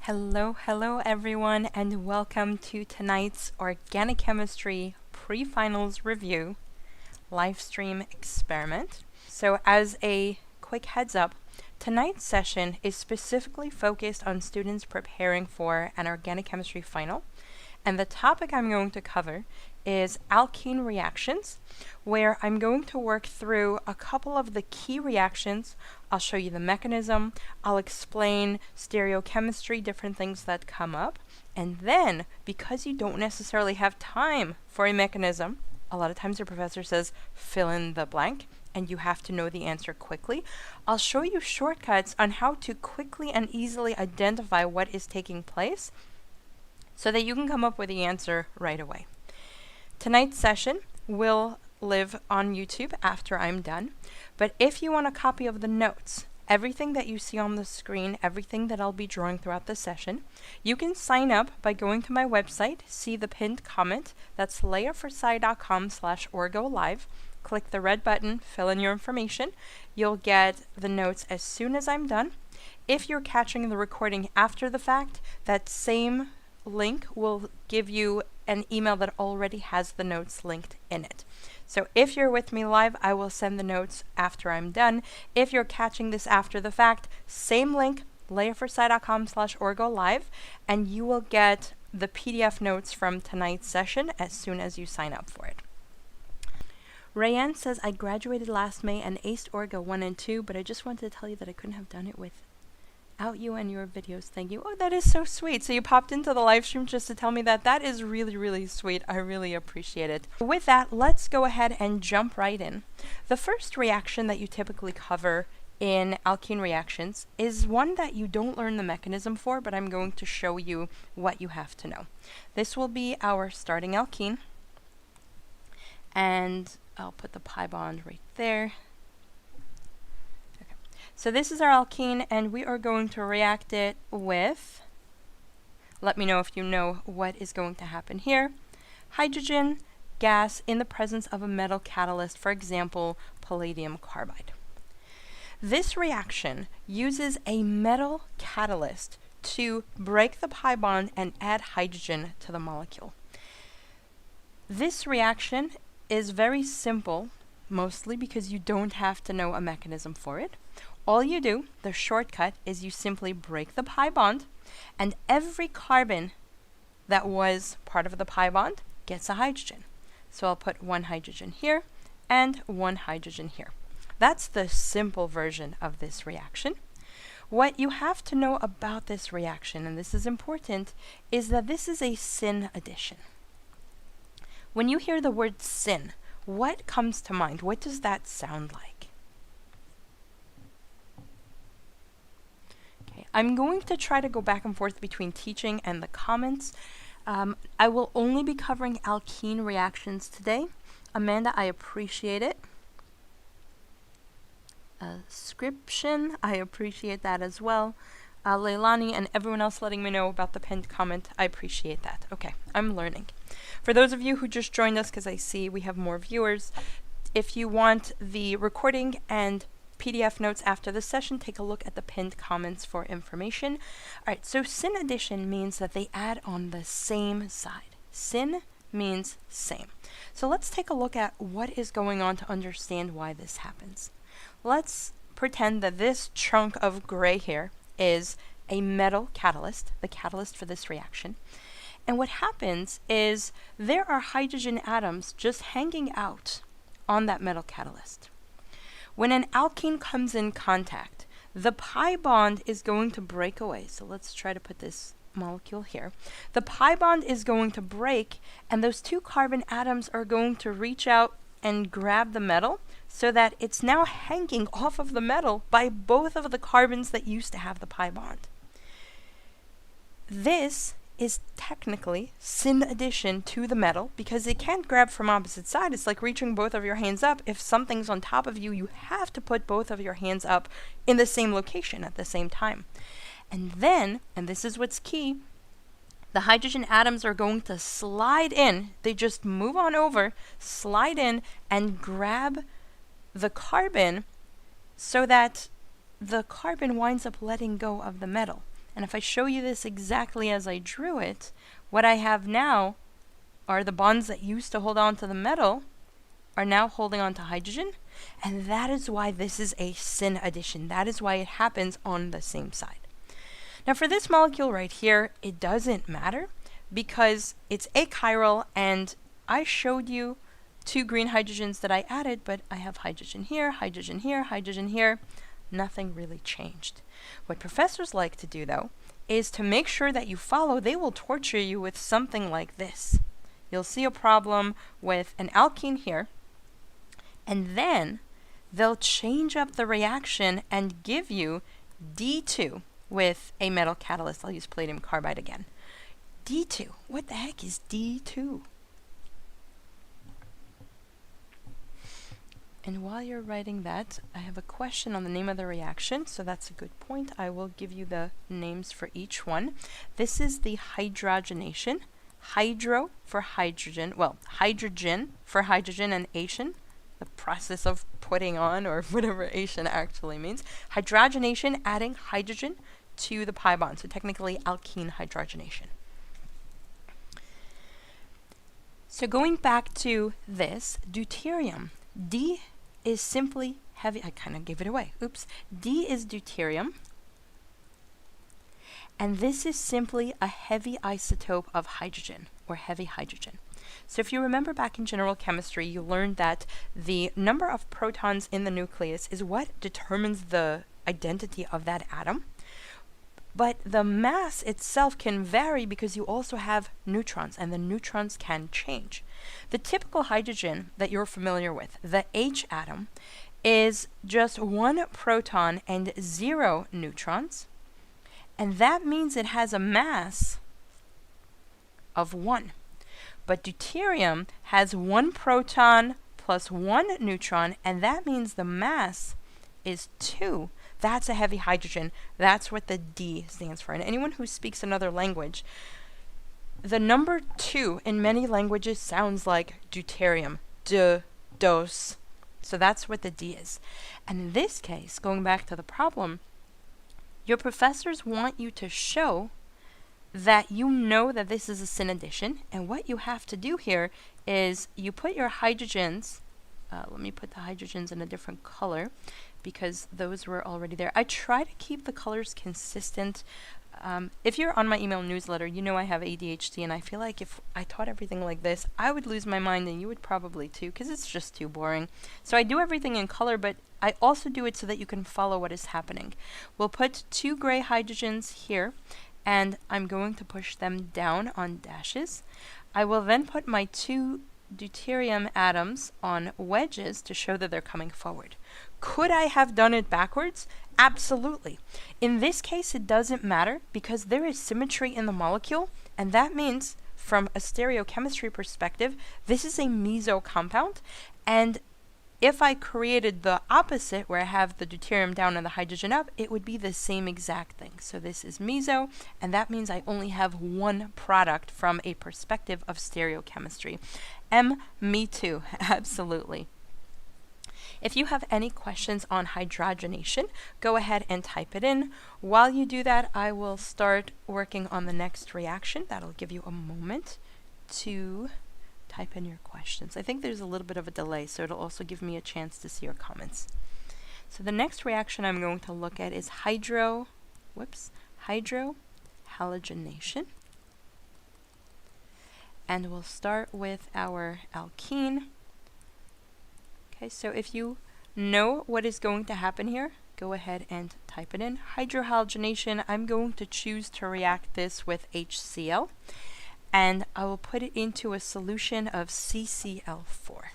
Hello everyone, and welcome to tonight's Organic Chemistry Pre-Finals Review Livestream experiment. So as a quick heads up, tonight's session is specifically focused on students preparing for an organic chemistry final, and the topic I'm going to cover is alkene reactions, where I'm going to work through a couple of the key reactions. I'll show you the mechanism, I'll explain stereochemistry, different things that come up, and then, because you don't necessarily have time for a mechanism, a lot of times your professor says fill in the blank, and you have to know the answer quickly. I'll show you shortcuts on how to quickly and easily identify what is taking place so that you can come up with the answer right away. Tonight's session will live on YouTube after I'm done, but if you want a copy of the notes, everything that you see on the screen, everything that I'll be drawing throughout the session, you can sign up by going to my website, see the pinned comment, that's leahforsci.com/orgolive. Click the red button, fill in your information. You'll get the notes as soon as I'm done. If you're catching the recording after the fact, that same link will give you an email that already has the notes linked in it. So if you're with me live, I will send the notes after I'm done. If you're catching this after the fact, same link, leahforsci.com/orgolive, and you will get the PDF notes from tonight's session as soon as you sign up for it. Rayanne says, I graduated last May and aced Orga 1 and 2, but I just wanted to tell you that I couldn't have done it without you and your videos. Thank you. Oh, that is so sweet. So you popped into the live stream just to tell me that. That is really, really sweet. I really appreciate it. With that, let's go ahead and jump right in. The first reaction that you typically cover in alkene reactions is one that you don't learn the mechanism for, but I'm going to show you what you have to know. This will be our starting alkene, and I'll put the pi bond right there. So this is our alkene, and we are going to react it with, let me know if you know what is going to happen here, hydrogen gas in the presence of a metal catalyst, for example, palladium carbide. This reaction uses a metal catalyst to break the pi bond and add hydrogen to the molecule. This reaction is very simple, mostly because you don't have to know a mechanism for it. All you do, the shortcut, is you simply break the pi bond, and every carbon that was part of the pi bond gets a hydrogen. So I'll put one hydrogen here and one hydrogen here. That's the simple version of this reaction. What you have to know about this reaction, and this is important, is that this is a syn addition. When you hear the word syn, what comes to mind? What does that sound like? I'm going to try to go back and forth between teaching and the comments. I will only be covering alkene reactions today. Amanda, I appreciate it. Scription, I appreciate that as well. Leilani and everyone else letting me know about the pinned comment, I appreciate that. Okay, I'm learning. For those of you who just joined us, because I see we have more viewers, if you want the recording and PDF notes after the session, take a look at the pinned comments for information. Alright, so syn addition means that they add on the same side. Syn means same. So let's take a look at what is going on to understand why this happens. Let's pretend that this chunk of gray here is a metal catalyst, the catalyst for this reaction. And what happens is there are hydrogen atoms just hanging out on that metal catalyst. When an alkene comes in contact, the pi bond is going to break away. So let's try to put this molecule here. The pi bond is going to break, and those two carbon atoms are going to reach out and grab the metal so that it's now hanging off of the metal by both of the carbons that used to have the pi bond. This is technically syn addition to the metal because it can't grab from opposite side. It's like reaching both of your hands up. If something's on top of you, you have to put both of your hands up in the same location at the same time. And then, and this is what's key, the hydrogen atoms are going to slide in. They just move on over, slide in, and grab the carbon so that the carbon winds up letting go of the metal. And if I show you this exactly as I drew it, what I have now are the bonds that used to hold on to the metal are now holding on to hydrogen, and that is why this is a syn addition. That is why it happens on the same side. Now for this molecule right here, it doesn't matter because it's achiral, and I showed you 2 green hydrogens that I added, but I have hydrogen here, hydrogen here, hydrogen here. Nothing really changed. What professors like to do though is to make sure that you follow. They will torture you with something like this. You'll see a problem with an alkene here, and then they'll change up the reaction and give you D2 with a metal catalyst. I'll use palladium carbide again. D2. What the heck is D2? And while you're writing that, I have a question on the name of the reaction, so that's a good point. I will give you the names for each one. This is the hydrogenation. Hydro for hydrogen, well, hydrogen for hydrogen, and ation, the process of putting on, or whatever ation actually means. Hydrogenation, adding hydrogen to the pi bond, so technically alkene hydrogenation. So going back to this, deuterium, D is simply heavy, I kind of gave it away, oops. D is deuterium, and this is simply a heavy isotope of hydrogen, or heavy hydrogen. So if you remember back in general chemistry, you learned that the number of protons in the nucleus is what determines the identity of that atom. But the mass itself can vary because you also have neutrons, and the neutrons can change. The typical hydrogen that you're familiar with, the H atom, is just 1 proton and 0 neutrons, and that means it has a mass of 1. But deuterium has 1 proton plus 1 neutron, and that means the mass is 2. That's a heavy hydrogen. That's what the D stands for. And anyone who speaks another language, the number 2 in many languages sounds like deuterium, dos. So that's what the D is. And in this case, going back to the problem, your professors want you to show that you know that this is a syn addition, and what you have to do here is you put your hydrogens, let me put the hydrogens in a different color because those were already there. I try to keep the colors consistent. If you're on my email newsletter, you know I have ADHD, and I feel like if I taught everything like this, I would lose my mind, and you would probably too, because it's just too boring. So I do everything in color, but I also do it so that you can follow what is happening. We'll put 2 gray hydrogens here, and I'm going to push them down on dashes. I will then put my 2 deuterium atoms on wedges to show that they're coming forward. Could I have done it backwards? Absolutely. In this case, it doesn't matter because there is symmetry in the molecule, and that means from a stereochemistry perspective, this is a meso compound, and if I created the opposite, where I have the deuterium down and the hydrogen up, it would be the same exact thing. So this is meso, and that means I only have 1 product from a perspective of stereochemistry. Me too, absolutely. If you have any questions on hydrogenation, go ahead and type it in. While you do that, I will start working on the next reaction. That'll give you a moment to type in your questions. I think there's a little bit of a delay, so it'll also give me a chance to see your comments. So the next reaction I'm going to look at is hydrohalogenation. And we'll start with our alkene. Okay, so if you know what is going to happen here, go ahead and type it in. Hydrohalogenation, I'm going to choose to react this with HCl, and I will put it into a solution of CCl4.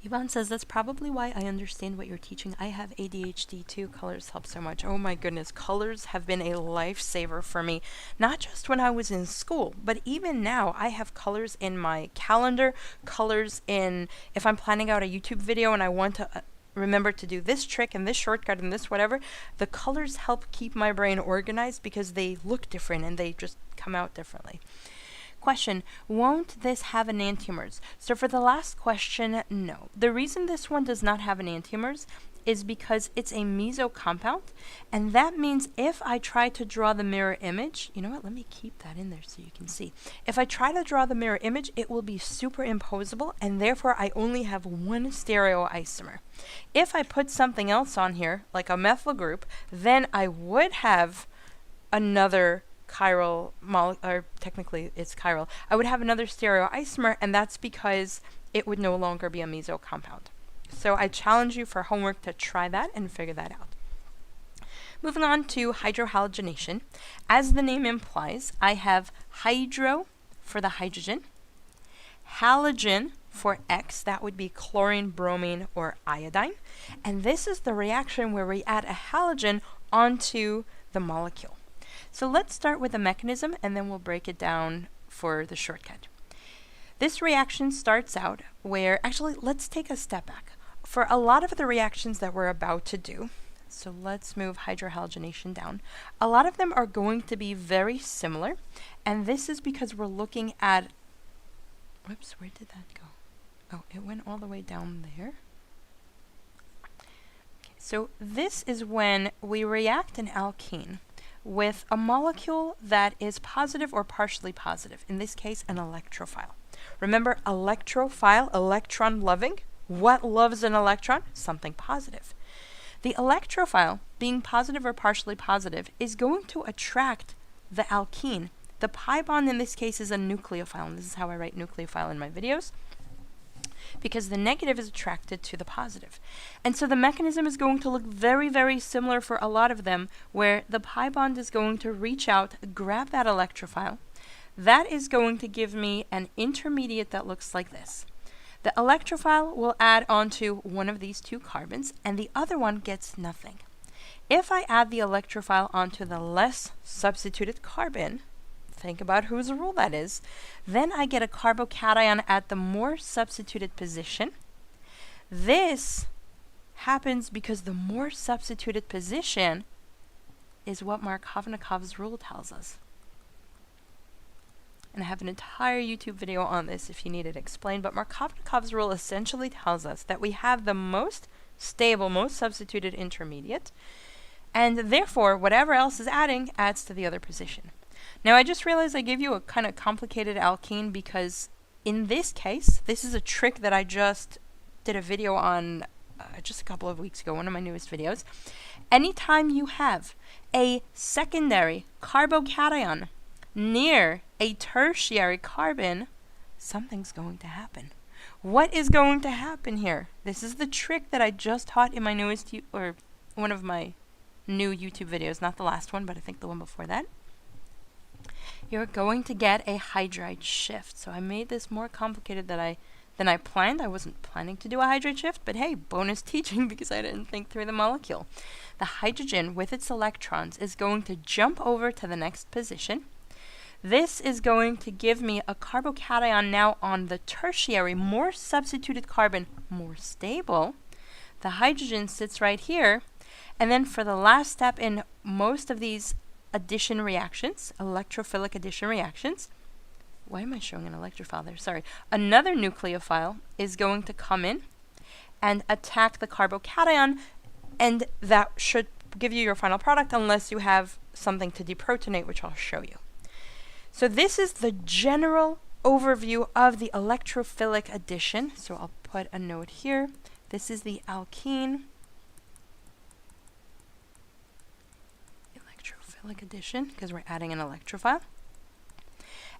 Yvonne says, that's probably why I understand what you're teaching. I have ADHD too. Colors help so much. Oh my goodness, colors have been a lifesaver for me. Not just when I was in school, but even now I have colors in my calendar, colors in, if I'm planning out a YouTube video and I want to remember to do this trick and this shortcut and this whatever, the colors help keep my brain organized because they look different and they just come out differently. Question, won't this have enantiomers? So for the last question, no. The reason this one does not have enantiomers is because it's a meso compound, and that means if I try to draw the mirror image, you know what, let me keep that in there so you can see. If I try to draw the mirror image, it will be superimposable, and therefore I only have one stereoisomer. If I put something else on here, like a methyl group, then I would have another chiral or technically it's chiral. I would have another stereoisomer, and that's because it would no longer be a meso compound. So I challenge you for homework to try that and figure that out. Moving on to hydrohalogenation. As the name implies, I have hydro for the hydrogen, halogen for X, that would be chlorine, bromine, or iodine. And this is the reaction where we add a halogen onto the molecule. So let's start with the mechanism, and then we'll break it down for the shortcut. This reaction starts out where, actually, let's take a step back. For a lot of the reactions that we're about to do, so let's move hydrohalogenation down, a lot of them are going to be very similar, and this is because we're looking at, whoops, where did that go? Oh, it went all the way down there. Okay, so this is when we react an alkene with a molecule that is positive or partially positive, in this case an electrophile. Remember, electrophile, electron loving. What loves an electron? Something positive. The electrophile, being positive or partially positive, is going to attract the alkene. The pi bond in this case is a nucleophile, and this is how I write nucleophile in my videos, because the negative is attracted to the positive. And so the mechanism is going to look very, very similar for a lot of them, where the pi bond is going to reach out, grab that electrophile. That is going to give me an intermediate that looks like this. The electrophile will add onto one of these two carbons, and the other one gets nothing. If I add the electrophile onto the less substituted carbon, think about whose rule that is, then I get a carbocation at the more substituted position. This happens because the more substituted position is what Markovnikov's rule tells us. And I have an entire YouTube video on this if you need it explained, but Markovnikov's rule essentially tells us that we have the most stable, most substituted intermediate, and therefore whatever else is adding adds to the other position. Now I just realized I gave you a kind of complicated alkene because in this case, this is a trick that I just did a video on just a couple of weeks ago, one of my newest videos. Anytime you have a secondary carbocation near a tertiary carbon, something's going to happen. What is going to happen here? This is the trick that I just taught in my newest, or one of my new YouTube videos, not the last one, but I think the one before that. You're going to get a hydride shift. So I made this more complicated than I planned. I wasn't planning to do a hydride shift, but hey, bonus teaching because I didn't think through the molecule. The hydrogen with its electrons is going to jump over to the next position. This is going to give me a carbocation now on the tertiary, more substituted carbon, more stable. The hydrogen sits right here. And then for the last step in most of these addition reactions, electrophilic addition reactions, why am I showing an electrophile there? Sorry. Another nucleophile is going to come in and attack the carbocation, and that should give you your final product unless you have something to deprotonate, which I'll show you. So this is the general overview of the electrophilic addition. So I'll put a note here. This is the alkene electrophilic addition because we're adding an electrophile.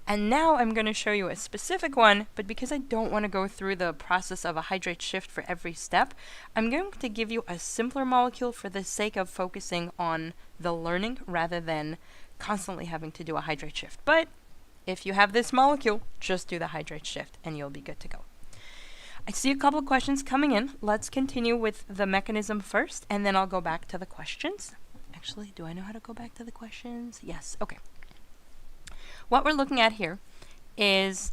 And now I'm going to show you a specific one, but because I don't want to go through the process of a hydrate shift for every step, I'm going to give you a simpler molecule for the sake of focusing on the learning rather than constantly having to do a hydrate shift. But if you have this molecule, just do the hydrate shift and you'll be good to go. I see a couple of questions coming in. Let's continue with the mechanism first, and then I'll go back to the questions. Actually, do I know how to go back to the questions? Yes. Okay. What we're looking at here is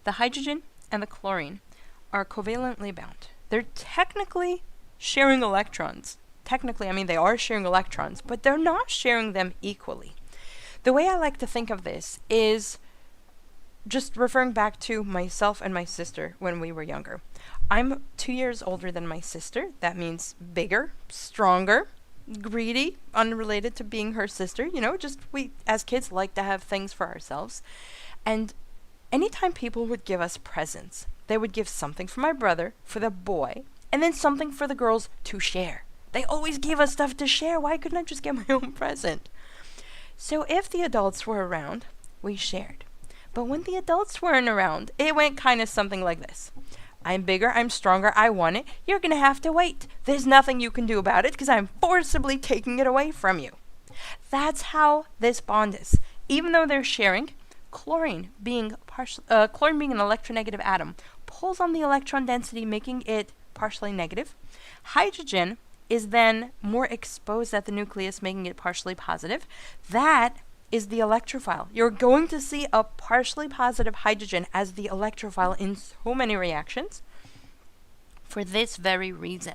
the hydrogen and the chlorine are covalently bound. They're technically sharing electrons. Technically, I mean, they are sharing electrons, but they're not sharing them equally. The way I like to think of this is just referring back to myself and my sister when we were younger. I'm 2 years older than my sister. That means bigger, stronger, greedy, unrelated to being her sister. You know, just we as kids like to have things for ourselves. And anytime people would give us presents, they would give something for my brother, for the boy, and then something for the girls to share. They always gave us stuff to share. Why couldn't I just get my own present? So if the adults were around, we shared. But when the adults weren't around, it went kind of something like this. I'm bigger, I'm stronger, I want it. You're going to have to wait. There's nothing you can do about it because I'm forcibly taking it away from you. That's how this bond is. Even though they're sharing, chlorine being an electronegative atom pulls on the electron density, making it partially negative. Hydrogen is then more exposed at the nucleus, making it partially positive. That is the electrophile. You're going to see a partially positive hydrogen as the electrophile in so many reactions for this very reason.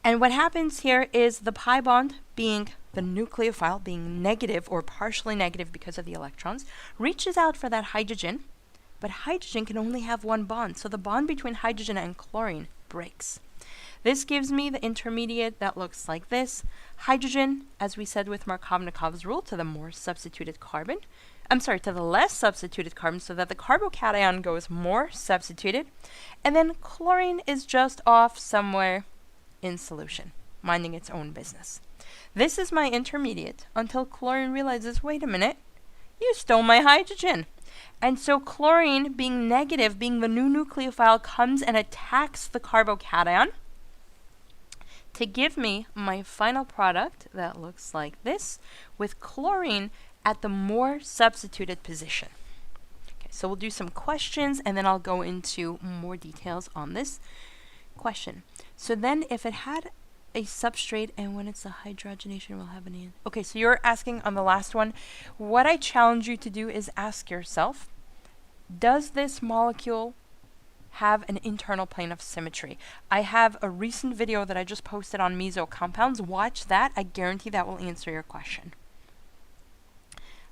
And what happens here is the pi bond, being the nucleophile, being negative or partially negative because of the electrons, reaches out for that hydrogen, but hydrogen can only have one bond, so the bond between hydrogen and chlorine breaks. This gives me the intermediate that looks like this. Hydrogen, as we said with Markovnikov's rule, to the more substituted carbon. To the less substituted carbon, so that the carbocation goes more substituted. And then chlorine is just off somewhere in solution, minding its own business. This is my intermediate until chlorine realizes, wait a minute, you stole my hydrogen. And so chlorine, being negative, being the new nucleophile, comes and attacks the carbocation to give me my final product that looks like this, with chlorine at the more substituted position. Okay, so we'll do some questions and then I'll go into more details on this question. So then if it had a substrate and when it's a hydrogenation, we'll have an... Okay, so you're asking on the last one, what I challenge you to do is ask yourself, does this molecule have an internal plane of symmetry? I have a recent video that I just posted on meso compounds. Watch that. I guarantee that will answer your question.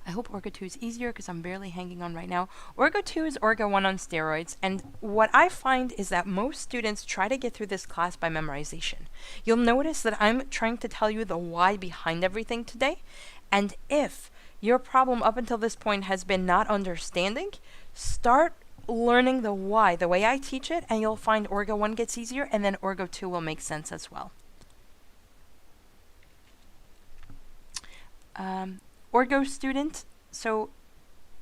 I hope Orgo 2 is easier because I'm barely hanging on right now. Orgo 2 is Orgo 1 on steroids, and what I find is that most students try to get through this class by memorization. You'll notice that I'm trying to tell you the why behind everything today, and if your problem up until this point has been not understanding, start learning the why, the way I teach it, and you'll find Orgo 1 gets easier, and then Orgo 2 will make sense as well. Orgo student, so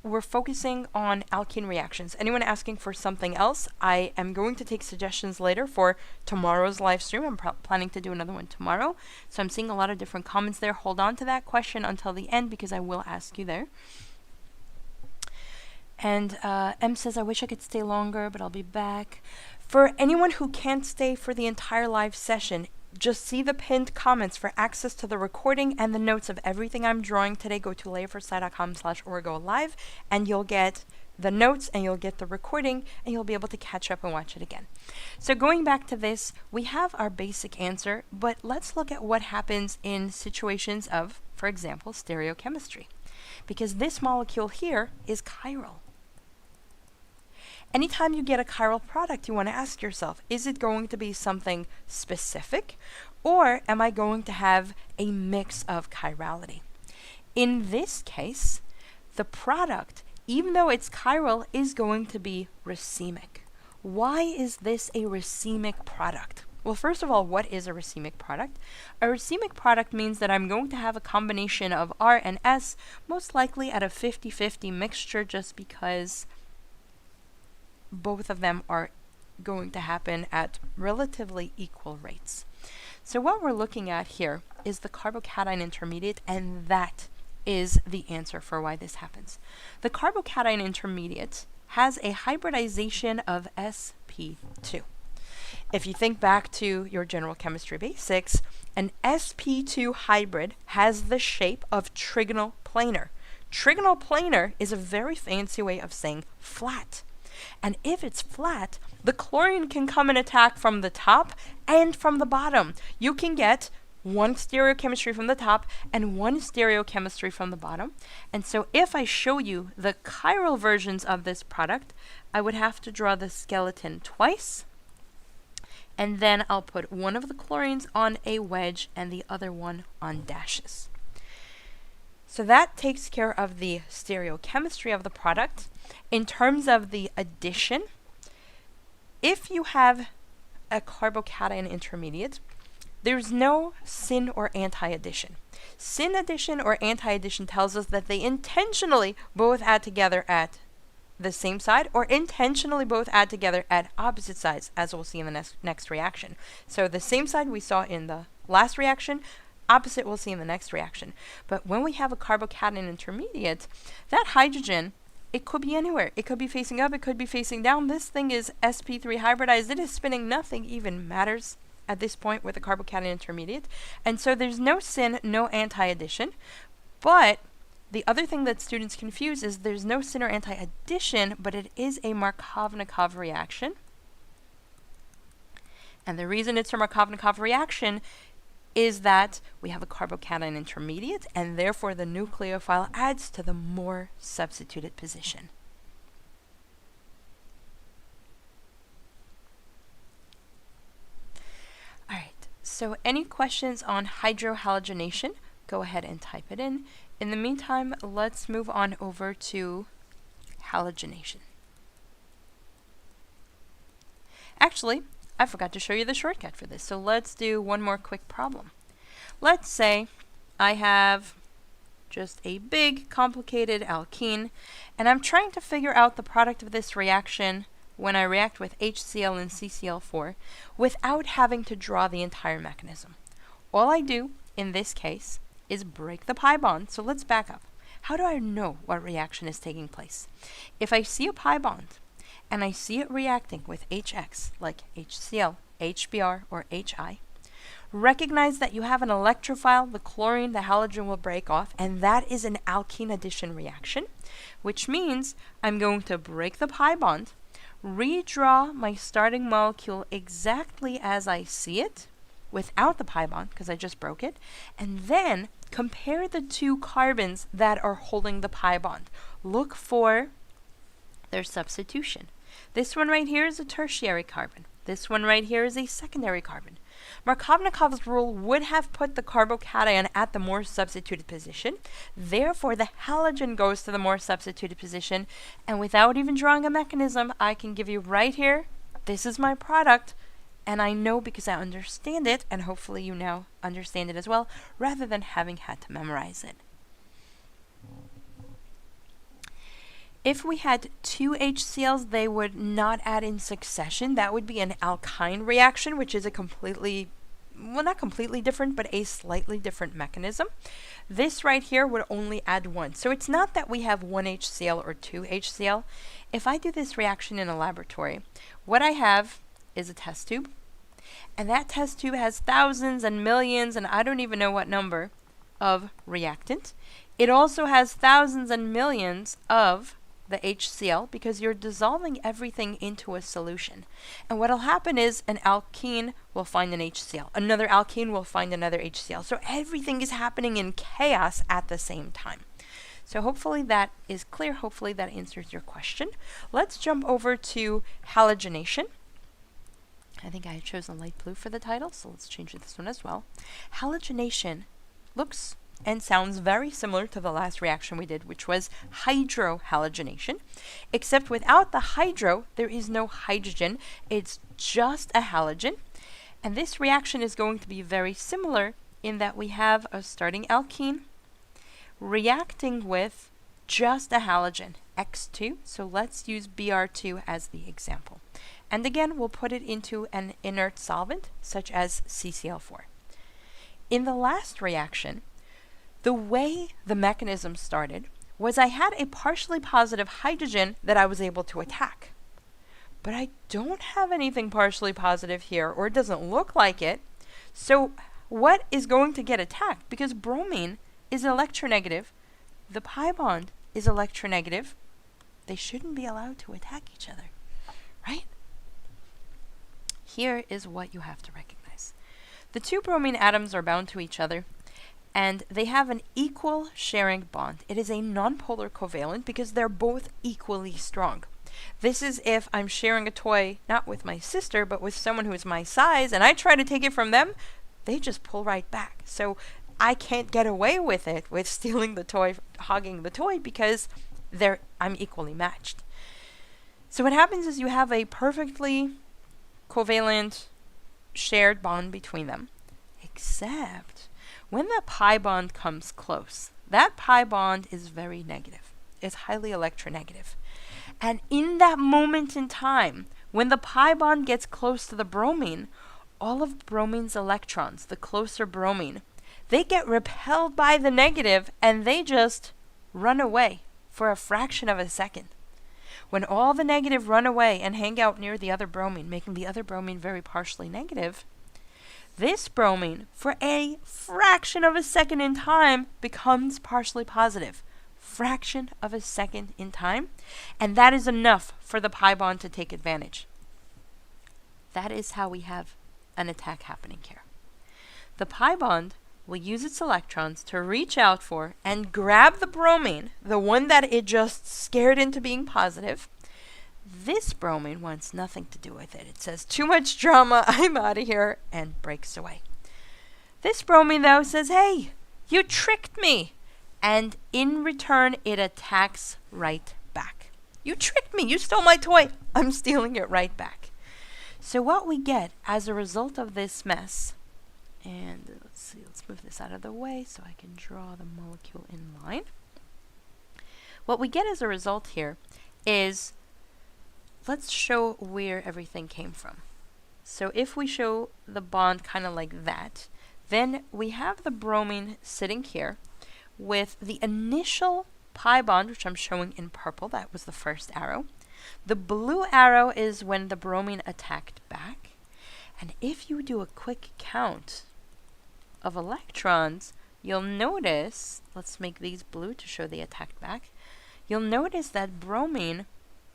we're focusing on alkene reactions. Anyone asking for something else? I am going to take suggestions later for tomorrow's live stream. I'm planning to do another one tomorrow. So I'm seeing a lot of different comments there. Hold on to that question until the end because I will ask you there. And M says, I wish I could stay longer, but I'll be back. For anyone who can't stay for the entire live session, just see the pinned comments for access to the recording and the notes of everything I'm drawing today. Go to leahforsyth.com/orgolive and you'll get the notes and you'll get the recording and you'll be able to catch up and watch it again. So going back to this, we have our basic answer, but let's look at what happens in situations of, for example, stereochemistry. Because this molecule here is chiral. Anytime you get a chiral product, you want to ask yourself, is it going to be something specific, or am I going to have a mix of chirality? In this case, the product, even though it's chiral, is going to be racemic. Why is this a racemic product? Well, first of all, what is a racemic product? A racemic product means that I'm going to have a combination of R and S, most likely at a 50-50 mixture, just because both of them are going to happen at relatively equal rates. So what we're looking at here is the carbocation intermediate, and that is the answer for why this happens. The carbocation intermediate has a hybridization of sp2. If you think back to your general chemistry basics, an sp2 hybrid has the shape of trigonal planar. Trigonal planar is a very fancy way of saying flat. And if it's flat, the chlorine can come and attack from the top and from the bottom. You can get one stereochemistry from the top and one stereochemistry from the bottom. And so if I show you the chiral versions of this product, I would have to draw the skeleton twice And then I'll put one of the chlorines on a wedge and the other one on dashes. So that takes care of the stereochemistry of the product. In terms of the addition, if you have a carbocation intermediate, there's no syn or anti-addition. Syn addition or anti-addition tells us that they intentionally both add together at the same side or intentionally both add together at opposite sides, as we'll see in the next reaction. So the same side we saw in the last reaction, opposite we'll see in the next reaction. But when we have a carbocation intermediate, that hydrogen, it could be anywhere. It could be facing up, it could be facing down. This thing is sp3 hybridized. It is spinning. Nothing even matters at this point with a carbocation intermediate. And so there's no syn, no anti-addition. But the other thing that students confuse is there's no syn or anti-addition, but it is a Markovnikov reaction. And the reason it's a Markovnikov reaction is that we have a carbocation intermediate, and therefore the nucleophile adds to the more substituted position. All right, so any questions on hydrohalogenation, go ahead and type it in. In the meantime, let's move on over to halogenation. Actually, I forgot to show you the shortcut for this, so let's do one more quick problem. Let's say I have just a big, complicated alkene, and I'm trying to figure out the product of this reaction when I react with HCl and CCl4 without having to draw the entire mechanism. All I do in this case is break the pi bond. So let's back up. How do I know what reaction is taking place? If I see a pi bond and I see it reacting with HX, like HCl, HBr, or HI, recognize that you have an electrophile, the chlorine, the halogen will break off, and that is an alkene addition reaction, which means I'm going to break the pi bond, redraw my starting molecule exactly as I see it, without the pi bond, because I just broke it, and then compare the two carbons that are holding the pi bond. Look for their substitution. This one right here is a tertiary carbon. This one right here is a secondary carbon. Markovnikov's rule would have put the carbocation at the more substituted position. Therefore, the halogen goes to the more substituted position. And without even drawing a mechanism, I can give you right here, this is my product. And I know because I understand it, and hopefully you now understand it as well, rather than having had to memorize it. If we had two HCls, they would not add in succession. That would be an alkyne reaction, which is a completely, well, not completely different, but a slightly different mechanism. This right here would only add one. So it's not that we have one HCl or two HCl. If I do this reaction in a laboratory, what I have is a test tube, and that test tube has thousands and millions, and I don't even know what number, of reactant. It also has thousands and millions of the HCl, because you're dissolving everything into a solution. And what'll happen is an alkene will find an HCl, another alkene will find another HCl. So everything is happening in chaos at the same time. So hopefully that is clear. Hopefully that answers your question. Let's jump over to halogenation. I think I chose a light blue for the title, so let's change this one as well. Halogenation looks and sounds very similar to the last reaction we did, which was hydrohalogenation, except without the hydro, there is no hydrogen. It's just a halogen. And this reaction is going to be very similar in that we have a starting alkene reacting with just a halogen, X2. So let's use Br2 as the example. And again, we'll put it into an inert solvent, such as CCl4. In the last reaction, the way the mechanism started was I had a partially positive hydrogen that I was able to attack. But I don't have anything partially positive here, or it doesn't look like it. So what is going to get attacked? Because bromine is electronegative, the pi bond is electronegative, they shouldn't be allowed to attack each other, right? Here is what you have to recognize. The two bromine atoms are bound to each other, and they have an equal sharing bond. It is a nonpolar covalent because they're both equally strong. This is if I'm sharing a toy, not with my sister, but with someone who's my size, and I try to take it from them, they just pull right back. So I can't get away with it, with stealing the toy, hogging the toy, because I'm equally matched. So what happens is you have a perfectly covalent shared bond between them, except when the pi bond comes close, that pi bond is very negative. It's highly electronegative. And in that moment in time, when the pi bond gets close to the bromine, all of bromine's electrons, the closer bromine, they get repelled by the negative and they just run away for a fraction of a second. When all the negative run away and hang out near the other bromine, making the other bromine very partially negative, this bromine, for a fraction of a second in time, becomes partially positive. Fraction of a second in time, and that is enough for the pi bond to take advantage. That is how we have an attack happening here. The pi bond will use its electrons to reach out for and grab the bromine, the one that it just scared into being positive. This bromine wants nothing to do with it. It says, too much drama, I'm out of here, and breaks away. This bromine, though, says, hey, you tricked me. And in return, it attacks right back. You tricked me. You stole my toy. I'm stealing it right back. So what we get as a result of this mess, and let's move this out of the way so I can draw the molecule in line. What we get as a result here is, let's show where everything came from. So if we show the bond kind of like that, then we have the bromine sitting here with the initial pi bond, which I'm showing in purple. That was the first arrow. The blue arrow is when the bromine attacked back. And if you do a quick count of electrons, you'll notice, let's make these blue to show the attack back. You'll notice that bromine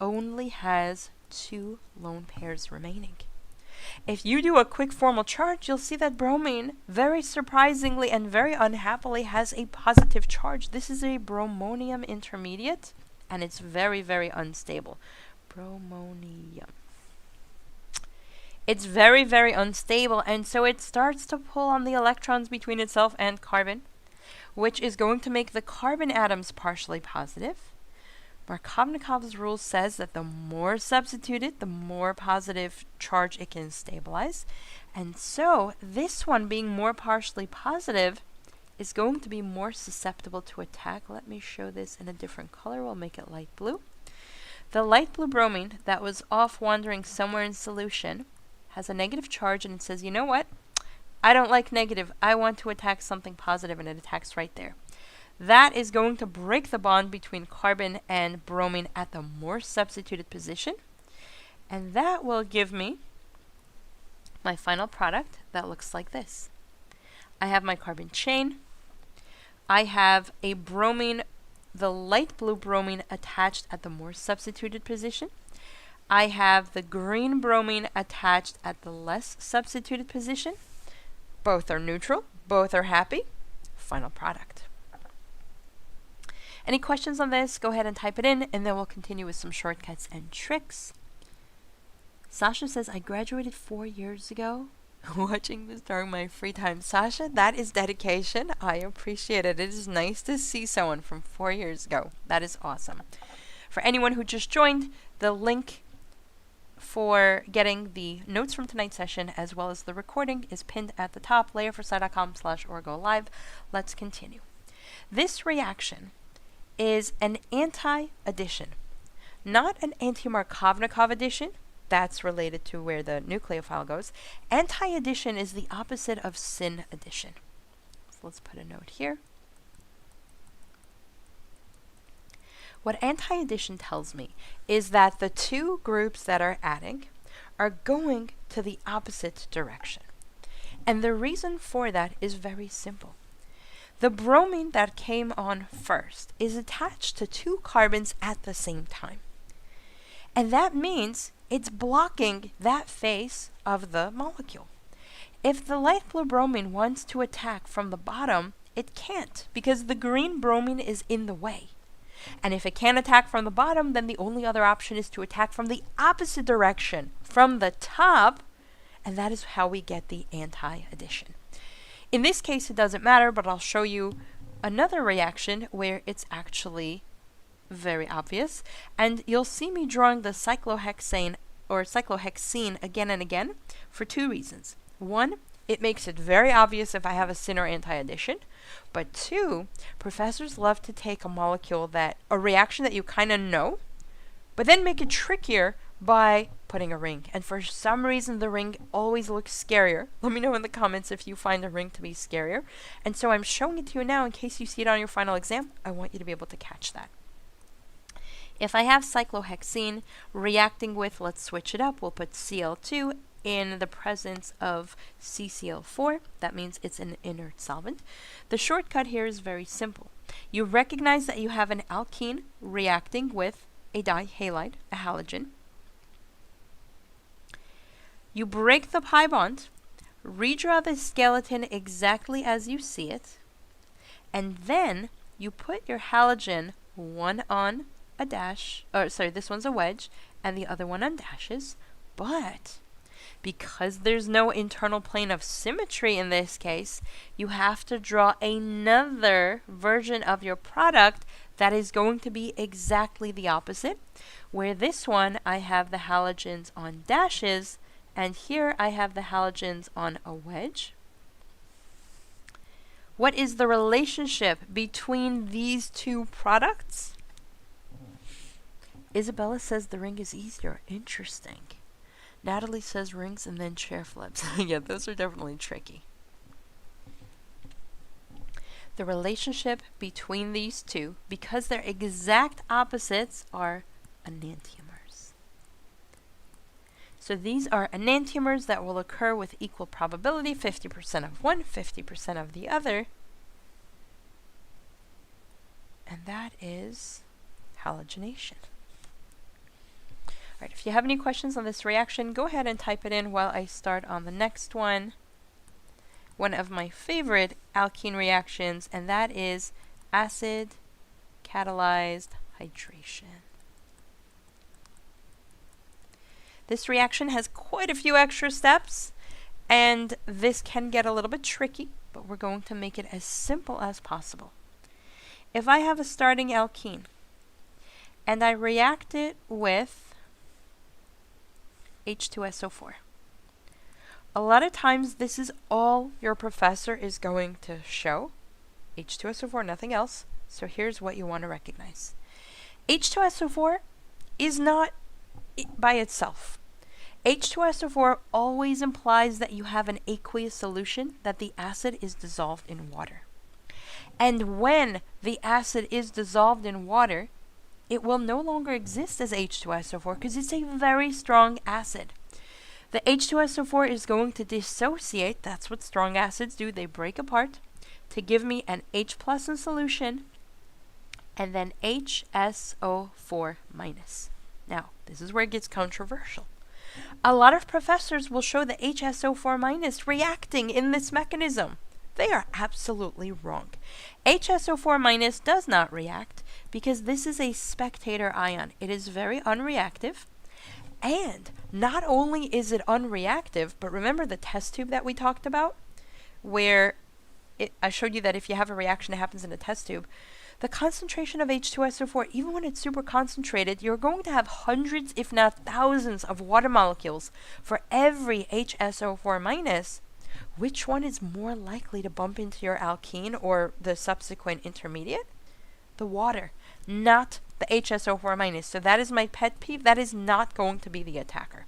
only has 2 lone pairs remaining. If you do a quick formal charge, you'll see that bromine, very surprisingly and very unhappily, has a positive charge. This is a bromonium intermediate, and it's very, very unstable. Bromonium. It's very, very unstable, and so it starts to pull on the electrons between itself and carbon, which is going to make the carbon atoms partially positive. Markovnikov's rule says that the more substituted, the more positive charge it can stabilize. And so this one, being more partially positive, is going to be more susceptible to attack. Let me show this in a different color. We'll make it light blue. The light blue bromine that was off wandering somewhere in solution has a negative charge, and it says, you know what? I don't like negative. I want to attack something positive, and it attacks right there. That is going to break the bond between carbon and bromine at the more substituted position. And that will give me my final product that looks like this. I have my carbon chain. I have a bromine, the light blue bromine attached at the more substituted position. I have the green bromine attached at the less substituted position. Both are neutral. Both are happy. Final product. Any questions on this? Go ahead and type it in, and then we'll continue with some shortcuts and tricks. Sasha says, I graduated 4 years ago. Watching this during my free time. Sasha, that is dedication. I appreciate it. It is nice to see someone from 4 years ago. That is awesome. For anyone who just joined, the link for getting the notes from tonight's session as well as the recording is pinned at the top, layerforsci.com/orgolive. Let's continue. This reaction is an anti-addition, not an anti-Markovnikov addition. That's related to where the nucleophile goes. Anti-addition is the opposite of syn addition. So let's put a note here. What anti-addition tells me is that the two groups that are adding are going to the opposite direction. And the reason for that is very simple. The bromine that came on first is attached to 2 carbons at the same time. And that means it's blocking that face of the molecule. If the light blue bromine wants to attack from the bottom, it can't because the green bromine is in the way. And if it can't attack from the bottom, then the only other option is to attack from the opposite direction, from the top, and that is how we get the anti-addition. In this case, it doesn't matter, but I'll show you another reaction where it's actually very obvious. And you'll see me drawing the cyclohexane or cyclohexene again and again for two reasons. One, it makes it very obvious if I have a syn or anti-addition. But two, professors love to take a reaction that you kind of know, but then make it trickier by putting a ring. And for some reason, the ring always looks scarier. Let me know in the comments if you find the ring to be scarier. And so I'm showing it to you now in case you see it on your final exam. I want you to be able to catch that. If I have cyclohexene reacting with, let's switch it up, we'll put Cl2 in the presence of CCl4. That means it's an inert solvent. The shortcut here is very simple. You recognize that you have an alkene reacting with a dihalide, a halogen. You break the pi bond, redraw the skeleton exactly as you see it, and then you put your halogen one on a dash, this one's a wedge, and the other one on dashes, but because there's no internal plane of symmetry in this case, you have to draw another version of your product that is going to be exactly the opposite, where this one I have the halogens on dashes, and here I have the halogens on a wedge. What is the relationship between these two products? Isabella says the ring is easier. Interesting. Natalie says rings and then chair flips. Yeah, those are definitely tricky. The relationship between these two, because they're exact opposites, are enantiomers. So these are enantiomers that will occur with equal probability, 50% of one, 50% of the other. And that is halogenation. All right, if you have any questions on this reaction, go ahead and type it in while I start on the next one. One of my favorite alkene reactions, and that is acid catalyzed hydration. This reaction has quite a few extra steps, and this can get a little bit tricky, but we're going to make it as simple as possible. If I have a starting alkene, and I react it with H2SO4, a lot of times this is all your professor is going to show. H2SO4, nothing else. So here's what you want to recognize. H2SO4 is not by itself. H2SO4 always implies that you have an aqueous solution, that the acid is dissolved in water. And when the acid is dissolved in water, it will no longer exist as H2SO4 because it's a very strong acid. The H2SO4 is going to dissociate, that's what strong acids do, they break apart, to give me an H plus in solution, and then HSO4 minus. Now, this is where it gets controversial. A lot of professors will show the HSO4 minus reacting in this mechanism. They are absolutely wrong. HSO4 minus does not react because this is a spectator ion. It is very unreactive. And not only is it unreactive, but remember the test tube that we talked about? Where I showed you that if you have a reaction, it happens in a test tube. The concentration of H2SO4, even when it's super concentrated, you're going to have hundreds, if not thousands, of water molecules for every HSO4 minus. Which one is more likely to bump into your alkene or the subsequent intermediate? The water, not the HSO4 minus. So that is my pet peeve. That is not going to be the attacker.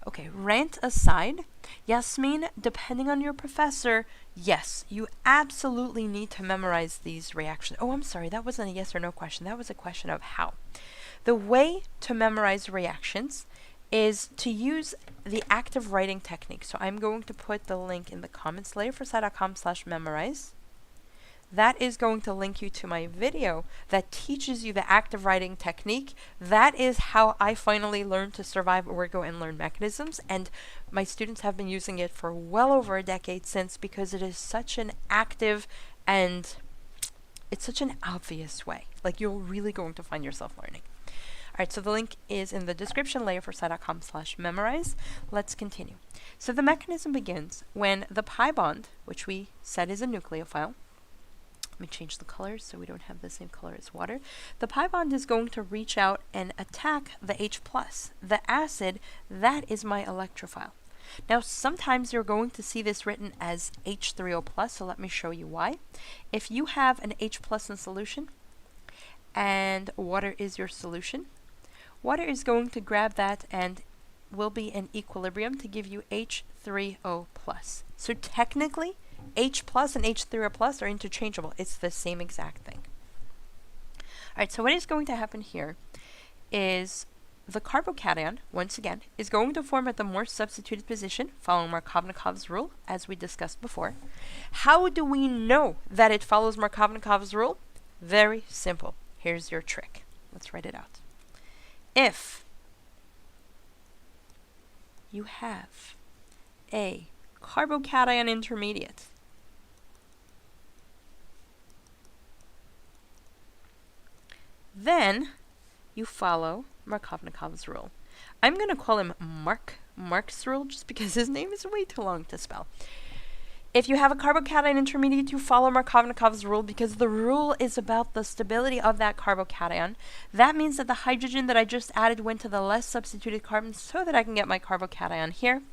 Okay, rant aside, Yasmin, depending on your professor, yes, you absolutely need to memorize these reactions. Oh, I'm sorry, that wasn't a yes or no question. That was a question of how. The way to memorize reactions is to use the active writing technique. So I'm going to put the link in the comments later for sci.com/memorize. That is going to link you to my video that teaches you the active writing technique. That is how I finally learned to survive orgo and learn mechanisms, and my students have been using it for well over a decade since because it is such an active and It's such an obvious way. Like, you're really going to find yourself learning. All right, so the link is in the description, layerforsci.com/memorize. Let's continue. So the mechanism begins when the pi bond, which we said is a nucleophile. Let me change the colors so we don't have the same color as water. The pi bond is going to reach out and attack the H+. The acid, that is my electrophile. Now, sometimes you're going to see this written as H3O+, so let me show you why. If you have an H+ in solution and water is your solution, water is going to grab that and will be in equilibrium to give you H3O+. So technically, H+ and H3O+ are interchangeable. It's the same exact thing. All right, so what is going to happen here is the carbocation, once again, is going to form at the more substituted position, following Markovnikov's rule, as we discussed before. How do we know that it follows Markovnikov's rule? Very simple. Here's your trick. Let's write it out. If you have a carbocation intermediate then you follow Markovnikov's rule. I'm going to call him Mark's rule just because his name is way too long to spell. If you have a carbocation intermediate, you follow Markovnikov's rule because the rule is about the stability of that carbocation. That means that the hydrogen that I just added went to the less substituted carbon so that I can get my carbocation here,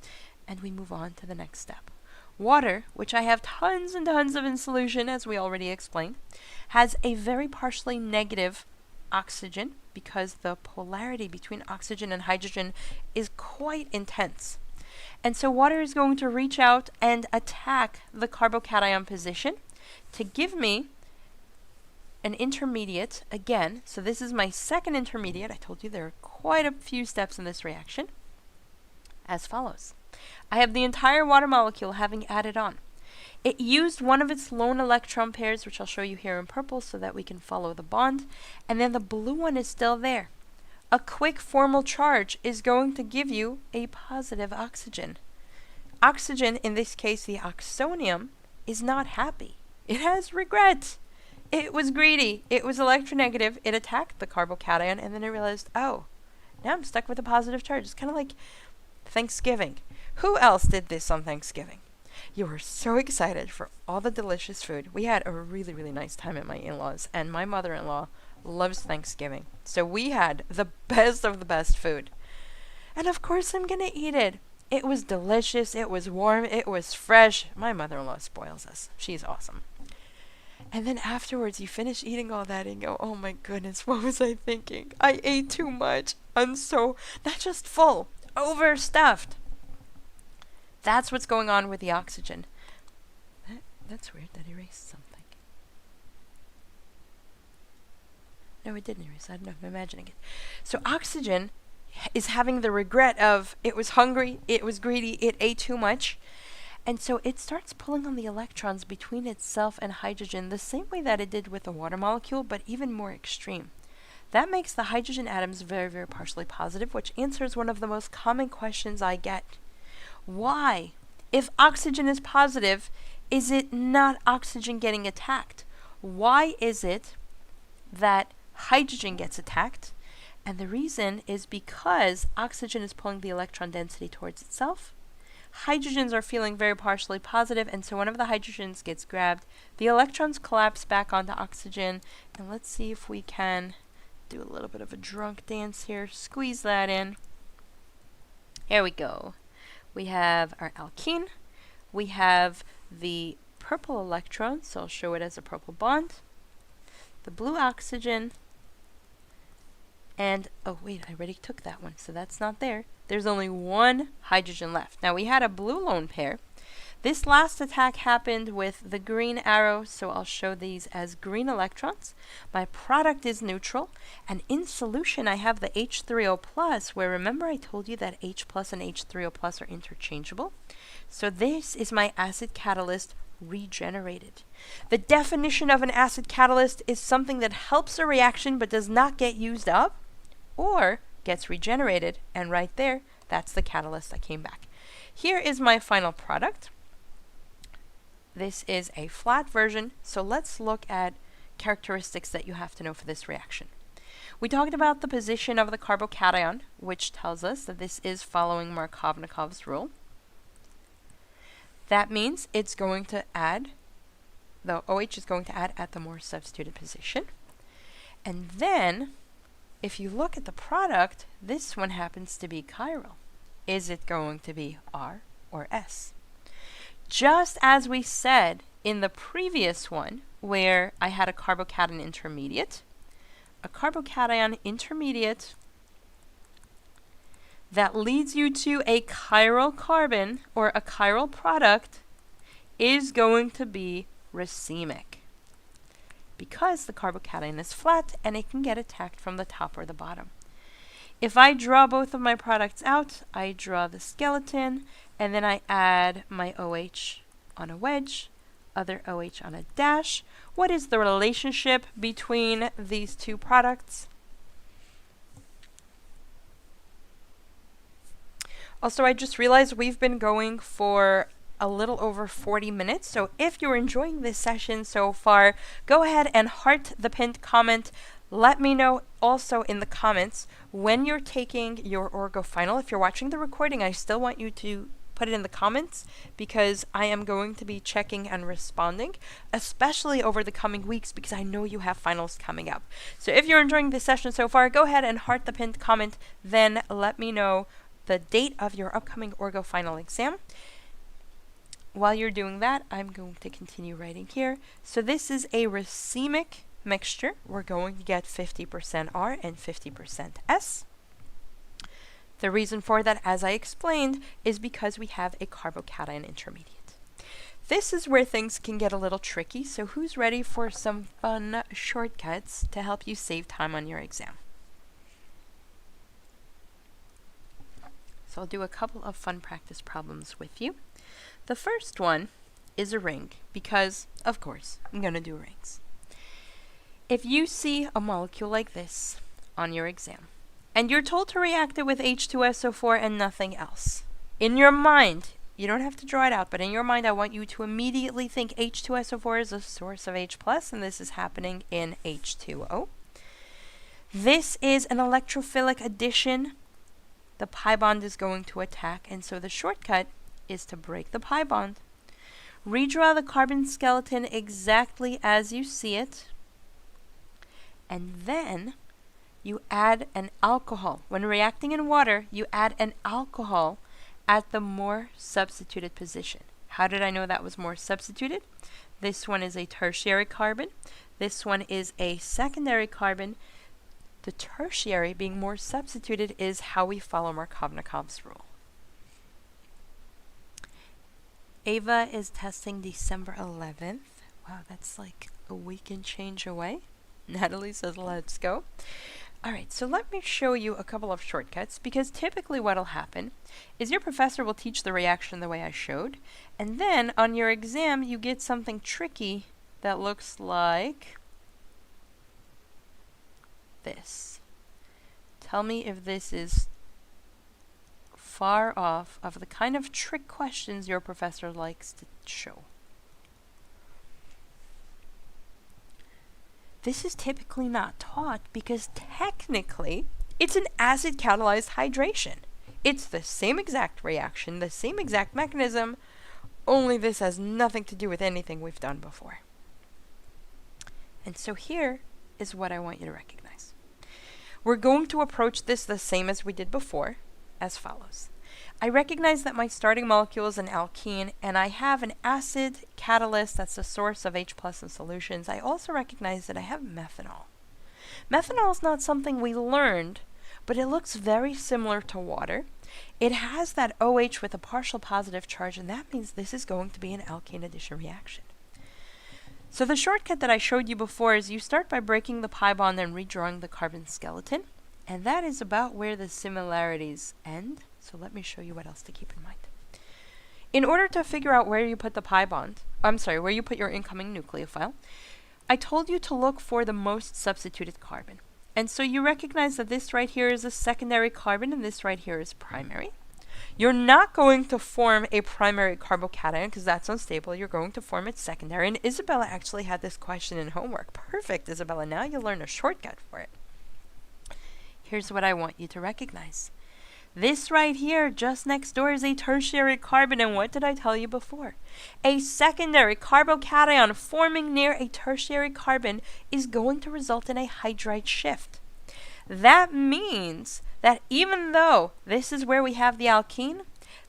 and we move on to the next step. Water, which I have tons and tons of in solution, as we already explained, has a very partially negative oxygen because the polarity between oxygen and hydrogen is quite intense. And so water is going to reach out and attack the carbocation position to give me an intermediate again. So this is my second intermediate. I told you there are quite a few steps in this reaction. As follows. I have the entire water molecule having added on. It used one of its lone electron pairs, which I'll show you here in purple so that we can follow the bond. And then the blue one is still there. A quick formal charge is going to give you a positive oxygen. Oxygen, in this case the oxonium, is not happy. It has regret. It was greedy. It was electronegative. It attacked the carbocation and then it realized, oh, now I'm stuck with a positive charge. It's kind of like Thanksgiving. Who else did this on Thanksgiving? You were so excited for all the delicious food. We had a really, really nice time at my in-laws, and my mother-in-law loves Thanksgiving. So we had the best of the best food. And of course I'm gonna eat it. It was delicious, it was warm, it was fresh. My mother-in-law spoils us. She's awesome. And then afterwards you finish eating all that and go, oh my goodness, what was I thinking? I ate too much. I'm so, not just full, overstuffed. That's what's going on with the oxygen. That's weird, that erased something. No, it didn't erase. I don't know if I'm imagining it. So oxygen is having the regret of it was hungry, it was greedy, it ate too much. And so it starts pulling on the electrons between itself and hydrogen the same way that it did with the water molecule, but even more extreme. That makes the hydrogen atoms very, very partially positive, which answers one of the most common questions I get. Why, if oxygen is positive, is it not oxygen getting attacked? Why is it that hydrogen gets attacked? And the reason is because oxygen is pulling the electron density towards itself. Hydrogens are feeling very partially positive, and so one of the hydrogens gets grabbed. The electrons collapse back onto oxygen, and let's see if we can do a little bit of a drunk dance here. Squeeze that in. Here we go. We have our alkene. We have the purple electron, so I'll show it as a purple bond. The blue oxygen. And, oh wait, I already took that one, so that's not there. There's only one hydrogen left. Now we had a blue lone pair. This last attack happened with the green arrow, so I'll show these as green electrons. My product is neutral, and in solution I have the H3O+, where remember I told you that H+ and H3O+ are interchangeable? So this is my acid catalyst regenerated. The definition of an acid catalyst is something that helps a reaction but does not get used up, or gets regenerated, and right there, that's the catalyst that came back. Here is my final product. This is a flat version, so let's look at characteristics that you have to know for this reaction. We talked about the position of the carbocation, which tells us that this is following Markovnikov's rule. That means it's going to add, the OH is going to add at the more substituted position. And then, if you look at the product, this one happens to be chiral. Is it going to be R or S? Just as we said in the previous one, where I had a carbocation intermediate, a carbocation intermediate that leads you to a chiral carbon or a chiral product is going to be racemic, because the carbocation is flat and it can get attacked from the top or the bottom. If I draw both of my products out, I draw the skeleton, and then I add my OH on a wedge, other OH on a dash. What is the relationship between these two products? Also, I just realized we've been going for a little over 40 minutes, so if you're enjoying this session so far, go ahead and heart the pinned comment. Let me know also in the comments when you're taking your Orgo final. If you're watching the recording, I still want you to put it in the comments, because I am going to be checking and responding, especially over the coming weeks, because I know you have finals coming up. So if you're enjoying this session so far, go ahead and heart the pinned comment, then let me know the date of your upcoming Orgo final exam. While you're doing that, I'm going to continue writing here. So this is a racemic mixture. We're going to get 50% R and 50% S. The reason for that, as I explained, is because we have a carbocation intermediate. This is where things can get a little tricky, so who's ready for some fun shortcuts to help you save time on your exam? So I'll do a couple of fun practice problems with you. The first one is a ring, because, of course, I'm going to do rings. If you see a molecule like this on your exam, and you're told to react it with H2SO4 and nothing else, in your mind, you don't have to draw it out, but in your mind I want you to immediately think H2SO4 is a source of H+, and this is happening in H2O. This is an electrophilic addition. The pi bond is going to attack, and so the shortcut is to break the pi bond. Redraw the carbon skeleton exactly as you see it, and then you add an alcohol. When reacting in water, you add an alcohol at the more substituted position. How did I know that was more substituted? This one is a tertiary carbon. This one is a secondary carbon. The tertiary being more substituted is how we follow Markovnikov's rule. Ava is testing December 11th. Wow, that's like a week and change away. Natalie says, let's go. Alright, so let me show you a couple of shortcuts, because typically what will happen is your professor will teach the reaction the way I showed, and then on your exam you get something tricky that looks like this. Tell me if this is far off of the kind of trick questions your professor likes to show. This is typically not taught because technically it's an acid catalyzed hydration. It's the same exact reaction, the same exact mechanism, only this has nothing to do with anything we've done before. And so here is what I want you to recognize. We're going to approach this the same as we did before, as follows. I recognize that my starting molecule is an alkene, and I have an acid catalyst that's the source of H+ in solutions. I also recognize that I have methanol. Methanol is not something we learned, but it looks very similar to water. It has that OH with a partial positive charge, and that means this is going to be an alkane addition reaction. So the shortcut that I showed you before is you start by breaking the pi bond and redrawing the carbon skeleton, and that is about where the similarities end. So let me show you what else to keep in mind. In order to figure out where you put the pi bond, where you put your incoming nucleophile, I told you to look for the most substituted carbon. And so you recognize that this right here is a secondary carbon and this right here is primary. You're not going to form a primary carbocation because that's unstable. You're going to form its secondary. And Isabella actually had this question in homework. Perfect, Isabella. Now you'll learn a shortcut for it. Here's what I want you to recognize. This right here, just next door, is a tertiary carbon. And what did I tell you before? A secondary carbocation forming near a tertiary carbon is going to result in a hydride shift. That means that even though this is where we have the alkene,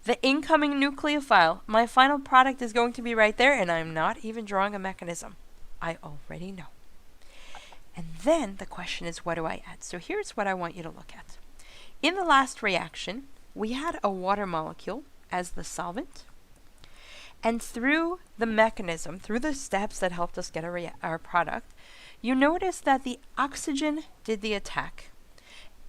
the incoming nucleophile, my final product is going to be right there, and I'm not even drawing a mechanism. I already know. And then the question is, what do I add? So here's what I want you to look at. In the last reaction, we had a water molecule as the solvent. And through the mechanism, through the steps that helped us get our product, you notice that the oxygen did the attack.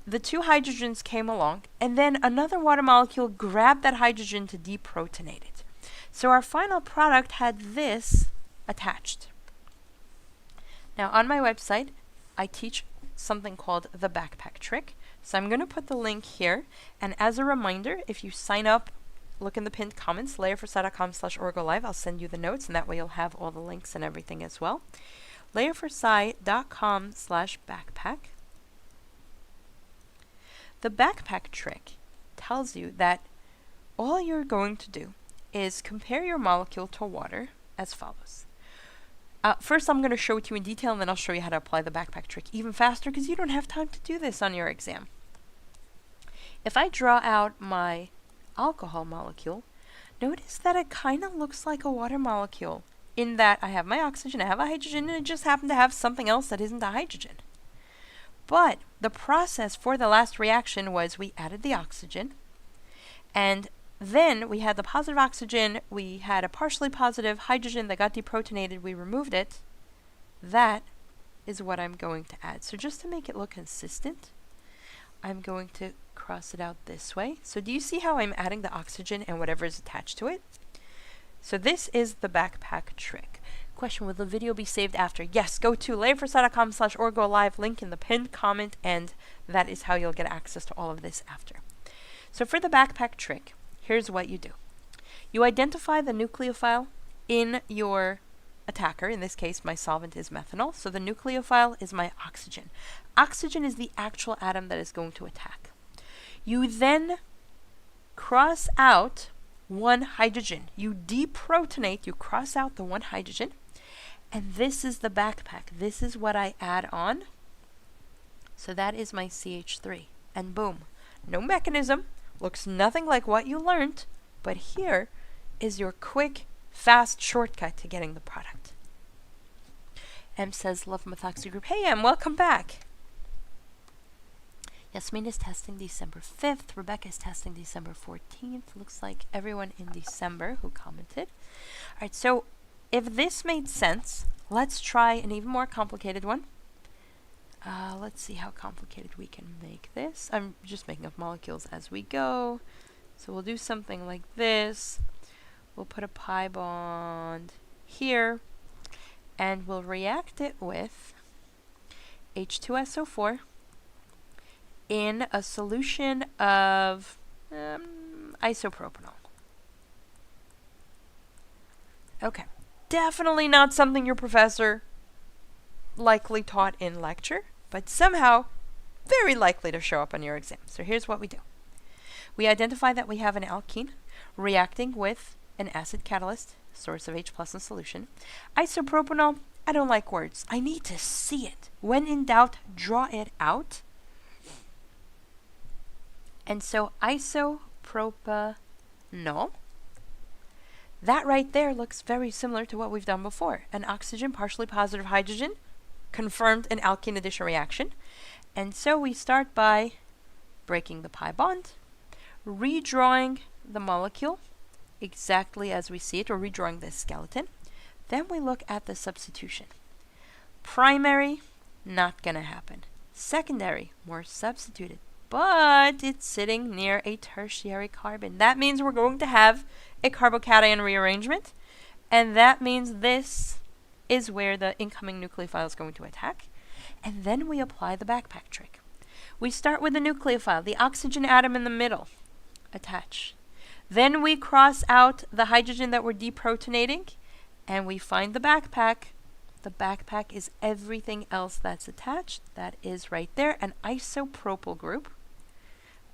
The two hydrogens came along, and then another water molecule grabbed that hydrogen to deprotonate it. So our final product had this attached. Now on my website, I teach something called the backpack trick. So I'm going to put the link here, and as a reminder, if you sign up, look in the pinned comments, layerforsci.com/orgolive, I'll send you the notes, and that way you'll have all the links and everything as well. layerforsci.com/backpack. The backpack trick tells you that all you're going to do is compare your molecule to water as follows. First, I'm going to show it to you in detail, and then I'll show you how to apply the backpack trick even faster, because you don't have time to do this on your exam. If I draw out my alcohol molecule, notice that it kind of looks like a water molecule, in that I have my oxygen, I have a hydrogen, and it just happened to have something else that isn't a hydrogen. But the process for the last reaction was we added the oxygen, and then we had the positive oxygen, we had a partially positive hydrogen that got deprotonated, we removed it. That is what I'm going to add. So just to make it look consistent, I'm going to cross it out this way. So do you see how I'm adding the oxygen and whatever is attached to it? So this is the backpack trick. Question, will the video be saved after? Yes, go to layerforsci.com/orgolive, link in the pinned comment, and that is how you'll get access to all of this after. So for the backpack trick, here's what you do. You identify the nucleophile in your attacker. In this case, my solvent is methanol, so the nucleophile is my oxygen. Oxygen is the actual atom that is going to attack. You then cross out one hydrogen. You deprotonate, you cross out the one hydrogen, and this is the backpack. This is what I add on. So that is my CH3. And boom, no mechanism, looks nothing like what you learned, but here is your quick, fast shortcut to getting the product. M says, love methoxy group. Hey M, welcome back. Yasmin is testing December 5th. Rebecca is testing December 14th. Looks like everyone in December who commented. Alright, so if this made sense, let's try an even more complicated one. Let's see how complicated we can make this. I'm just making up molecules as we go. So we'll do something like this. We'll put a pi bond here, and we'll react it with H2SO4 in a solution of isopropanol. Okay, definitely not something your professor likely taught in lecture, but somehow very likely to show up on your exam. So here's what we do. We identify that we have an alkene reacting with an acid catalyst, source of H+ in solution. Isopropanol, I don't like words. I need to see it. When in doubt, draw it out. And so isopropanol, that right there looks very similar to what we've done before. An oxygen, partially positive hydrogen, confirmed an alkene addition reaction. And so we start by breaking the pi bond, redrawing the molecule exactly as we see it, or redrawing this skeleton. Then we look at the substitution. Primary, not going to happen. Secondary, more substituted. But it's sitting near a tertiary carbon. That means we're going to have a carbocation rearrangement, and that means this is where the incoming nucleophile is going to attack. And then we apply the backpack trick. We start with the nucleophile, the oxygen atom in the middle. Attach. Then we cross out the hydrogen that we're deprotonating, and we find the backpack. The backpack is everything else that's attached. That is right there, an isopropyl group.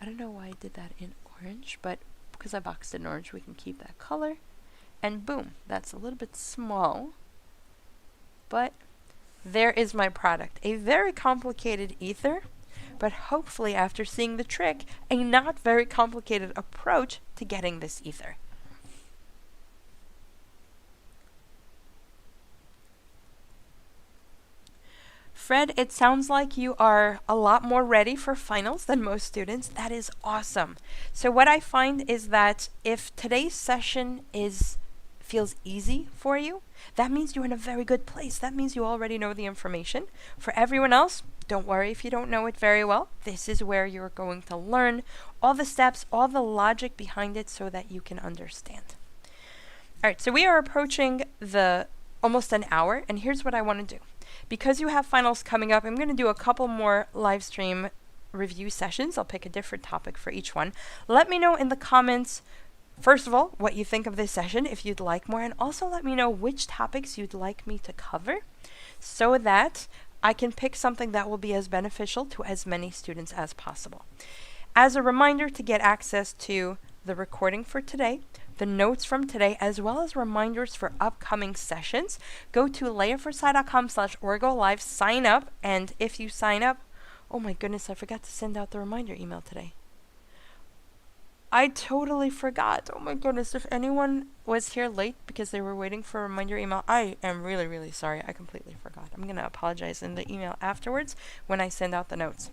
I don't know why I did that in orange, but because I boxed it in orange, we can keep that color. And boom, that's a little bit small, but there is my product. A very complicated ether, but hopefully after seeing the trick, a not very complicated approach to getting this ether. Fred, it sounds like you are a lot more ready for finals than most students. That is awesome. So what I find is that if today's session feels easy for you, that means you're in a very good place. That means you already know the information. For everyone else, don't worry if you don't know it very well. This is where you're going to learn all the steps, all the logic behind it so that you can understand. All right, so we are approaching the almost an hour, and here's what I want to do. Because you have finals coming up, I'm going to do a couple more live stream review sessions. I'll pick a different topic for each one. Let me know in the comments, first of all, what you think of this session, if you'd like more, and also let me know which topics you'd like me to cover so that I can pick something that will be as beneficial to as many students as possible. As a reminder, to get access to the recording for today, the notes from today, as well as reminders for upcoming sessions, go to layerforsci.com/orgolive, sign up, and if you sign up, oh my goodness, I forgot to send out the reminder email today. I totally forgot. Oh my goodness, if anyone was here late because they were waiting for a reminder email, I am really, really sorry. I completely forgot. I'm going to apologize in the email afterwards when I send out the notes.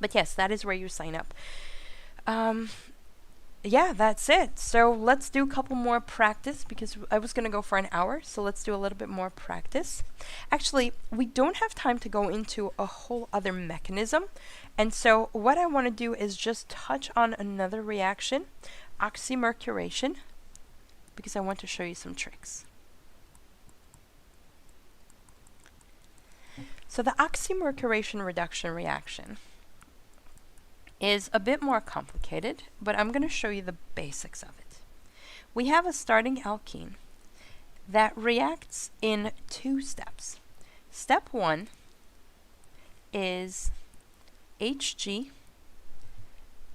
But yes, that is where you sign up. Yeah, that's it. So let's do a couple more practice because I was going to go for an hour. So let's do a little bit more practice. Actually, we don't have time to go into a whole other mechanism. And so what I want to do is just touch on another reaction, oxymercuration, because I want to show you some tricks. So the oxymercuration reduction reaction is a bit more complicated, but I'm going to show you the basics of it. We have a starting alkene that reacts in 2 steps. Step 1 is Hg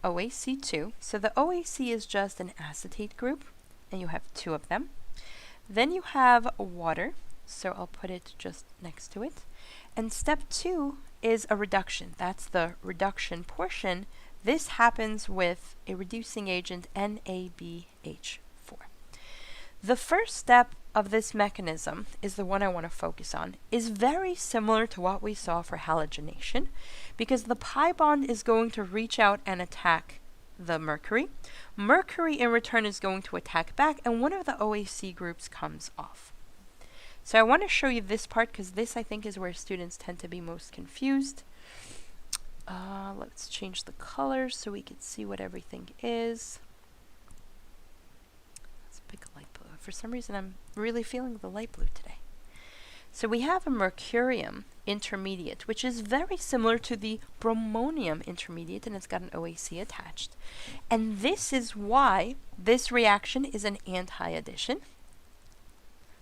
OAC2. So the OAC is just an acetate group, and you have 2 of them. Then you have water, so I'll put it just next to it. And step 2 is a reduction. That's the reduction portion. This happens with a reducing agent NaBH4. The first step of this mechanism is the one I want to focus on, is very similar to what we saw for halogenation, because the pi bond is going to reach out and attack the mercury. Mercury in return is going to attack back, and one of the OAC groups comes off. So I want to show you this part because this, I think, is where students tend to be most confused. Let's change the colors so we can see what everything is. Let's pick a light blue. For some reason, I'm really feeling the light blue today. So we have a mercurium intermediate, which is very similar to the bromonium intermediate, and it's got an OAC attached. And this is why this reaction is an anti-addition.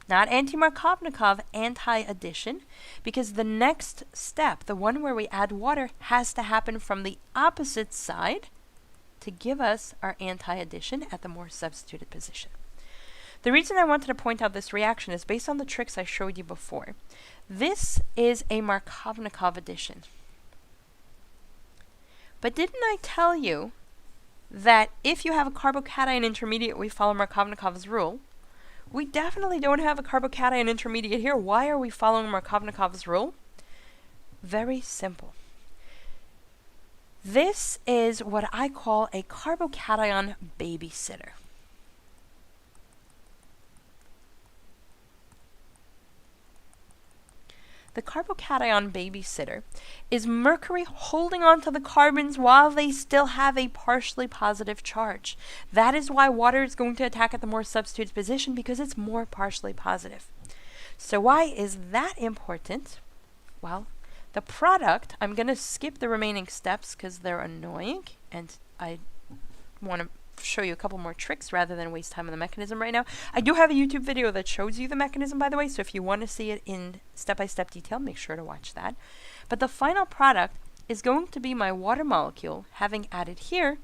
Not anti-Markovnikov, anti-addition, because the next step, the one where we add water, has to happen from the opposite side to give us our anti-addition at the more substituted position. The reason I wanted to point out this reaction is based on the tricks I showed you before. This is a Markovnikov addition. But didn't I tell you that if you have a carbocation intermediate, we follow Markovnikov's rule? We definitely don't have a carbocation intermediate here. Why are we following Markovnikov's rule? Very simple. This is what I call a carbocation babysitter. The carbocation babysitter is mercury holding on to the carbons while they still have a partially positive charge. That is why water is going to attack at the more substituted position, because it's more partially positive. So why is that important? Well, the product, I'm going to skip the remaining steps because they're annoying and I want to show you a couple more tricks rather than waste time on the mechanism right now. I do have a YouTube video that shows you the mechanism, by the way, so if you want to see it in step-by-step detail, make sure to watch that. But the final product is going to be my water molecule having added here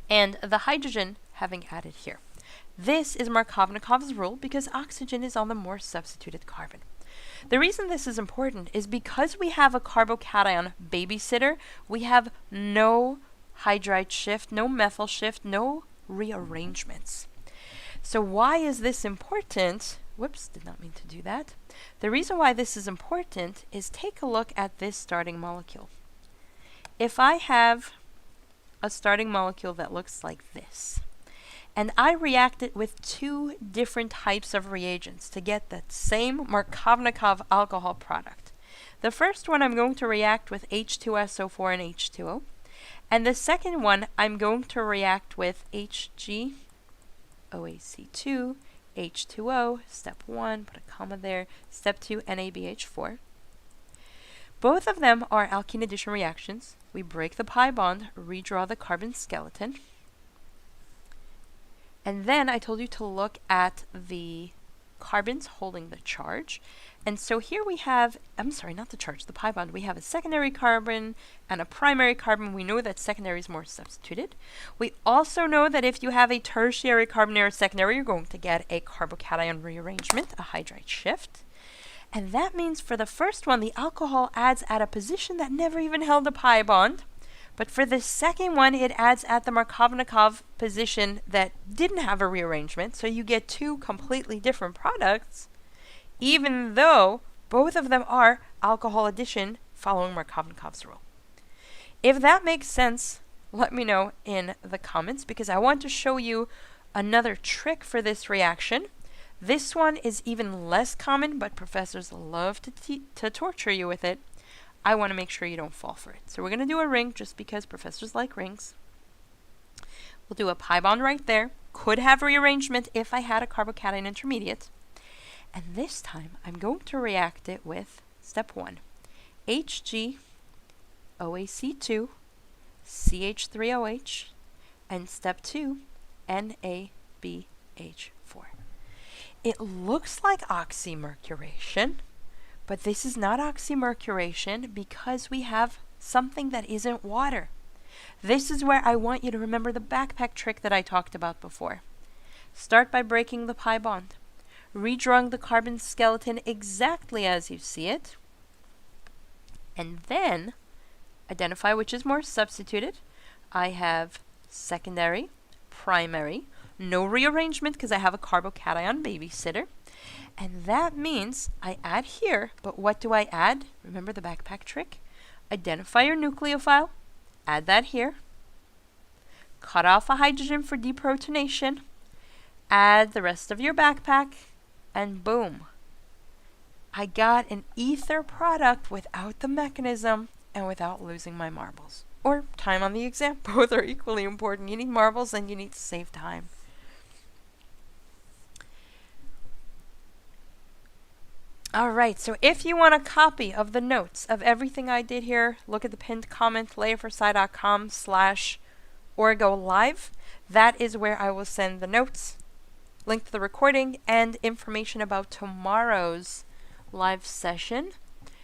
and the hydrogen having added here. This is Markovnikov's rule because oxygen is on the more substituted carbon. The reason this is important is because we have a carbocation babysitter, we have no hydride shift, no methyl shift, no rearrangements. So why is this important? Whoops, did not mean to do that. The reason why this is important is take a look at this starting molecule. If I have a starting molecule that looks like this, and I react it with two different types of reagents to get that same Markovnikov alcohol product. The first one I'm going to react with H2SO4 and H2O, and the second one I'm going to react with HgOAC2, H2O, step 1, put a comma there, step 2, NaBH4. Both of them are alkene addition reactions. We break the pi bond, redraw the carbon skeleton. And then I told you to look at the carbons holding the charge. And so here we have, I'm sorry, not the charge, the pi bond. We have a secondary carbon and a primary carbon. We know that secondary is more substituted. We also know that if you have a tertiary carbon near a secondary, you're going to get a carbocation rearrangement, a hydride shift. And that means for the first one, the alcohol adds at a position that never even held a pi bond. But for the second one, it adds at the Markovnikov position that didn't have a rearrangement. So you get two completely different products, even though both of them are alcohol addition following Markovnikov's rule. If that makes sense, let me know in the comments, because I want to show you another trick for this reaction. This one is even less common, but professors love to torture you with it. I want to make sure you don't fall for it. So we're going to do a ring just because professors like rings. We'll do a pi bond right there. Could have rearrangement if I had a carbocation intermediate. And this time I'm going to react it with step 1, HgOAC2, CH3OH, and step 2, NaBH4. It looks like oxymercuration, but this is not oxymercuration because we have something that isn't water. This is where I want you to remember the backpack trick that I talked about before. Start by breaking the pi bond, redrawing the carbon skeleton exactly as you see it, and then identify which is more substituted. I have secondary, primary, no rearrangement because I have a carbocation babysitter. And that means I add here, but what do I add? Remember the backpack trick? Identify your nucleophile, add that here, cut off a hydrogen for deprotonation, add the rest of your backpack, and boom. I got an ether product without the mechanism and without losing my marbles. Or time on the exam. Both are equally important. You need marbles and you need to save time. Alright, so if you want a copy of the notes of everything I did here, look at the pinned comment, layerforsci.com/orgolive. That is where I will send the notes, link to the recording, and information about tomorrow's live session.